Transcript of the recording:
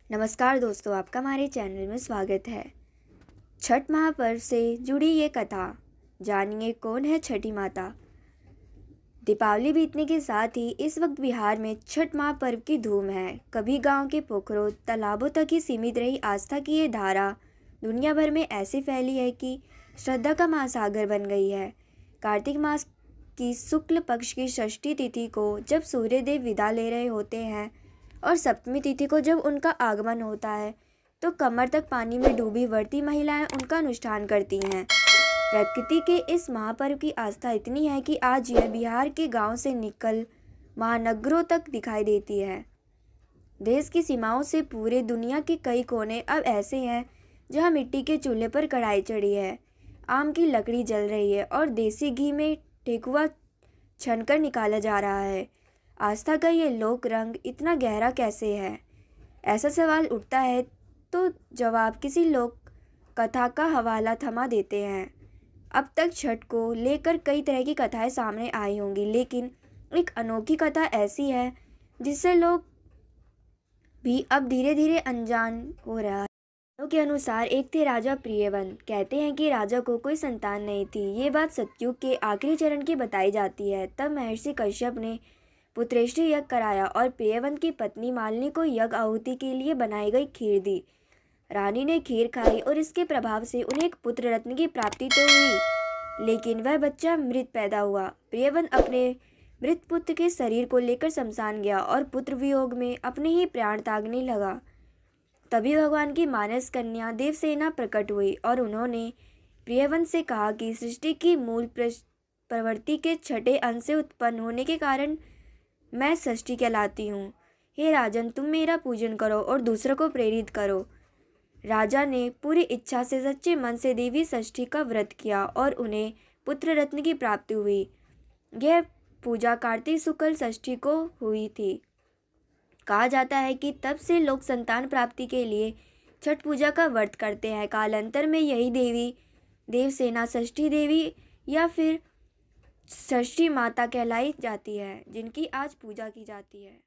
नमस्कार दोस्तों, आपका हमारे चैनल में स्वागत है। छठ महापर्व से जुड़ी ये कथा, जानिए कौन है छठी माता। दीपावली बीतने के साथ ही इस वक्त बिहार में छठ महापर्व की धूम है। कभी गांव के पोखरों तालाबों तक ही सीमित रही आस्था की ये धारा दुनिया भर में ऐसी फैली है कि श्रद्धा का महासागर बन गई है। कार्तिक मास की शुक्ल पक्ष की षष्ठी तिथि को जब सूर्यदेव विदा ले रहे होते हैं और सप्तमी तिथि को जब उनका आगमन होता है तो कमर तक पानी में डूबी व्रती महिलाएं उनका अनुष्ठान करती हैं। प्रकृति के इस महापर्व की आस्था इतनी है कि आज यह बिहार के गांव से निकल महानगरों तक दिखाई देती है। देश की सीमाओं से पूरे दुनिया के कई कोने अब ऐसे हैं जहां मिट्टी के चूल्हे पर कढ़ाई चढ़ी है, आम की लकड़ी जल रही है और देसी घी में ठेकुआ छनकर निकाला जा रहा है। आस्था का ये लोक रंग इतना गहरा कैसे है? ऐसा सवाल उठता है तो जवाब किसी लोक कथा का हवाला थमा देते हैं। अब तक छठ को लेकर कई तरह की कथाएं सामने आई होंगी, लेकिन एक अनोखी कथा ऐसी है जिससे लोग भी अब धीरे धीरे अनजान हो रहा है। के अनुसार एक थे राजा प्रियव्रत। कहते हैं कि राजा को कोई संतान नहीं थी। ये बात सतयुग के आखिरी चरण की बताई जाती है। तब महर्षि कश्यप ने पुत्रेष्टि यज्ञ कराया और प्रियव्रत की पत्नी मालिनी को यज्ञ आहुति के लिए बनाई गई खीर दी। रानी ने खीर खाई और इसके प्रभाव से उन्हें एक पुत्र रत्न की प्राप्ति तो हुई, लेकिन वह बच्चा मृत पैदा हुआ। प्रियव्रत अपने मृत पुत्र के शरीर को लेकर शमशान गया और पुत्र वियोग में अपने ही प्राण त्यागने लगा। तभी भगवान की मानस कन्या देवसेना प्रकट हुई और उन्होंने प्रियव्रत से कहा कि सृष्टि की मूल प्रवृत्ति के छठे अंश से उत्पन्न होने के कारण मैं षष्ठी कहलाती हूँ। हे राजन, तुम मेरा पूजन करो और दूसरों को प्रेरित करो। राजा ने पूरी इच्छा से सच्चे मन से देवी षष्ठी का व्रत किया और उन्हें पुत्र रत्न की प्राप्ति हुई। यह पूजा कार्तिक शुक्ल षष्ठी को हुई थी। कहा जाता है कि तब से लोग संतान प्राप्ति के लिए छठ पूजा का व्रत करते हैं। कालांतर में यही देवी देवसेना षष्ठी देवी या फिर षष्ठी माता कहलाई जाती है, जिनकी आज पूजा की जाती है।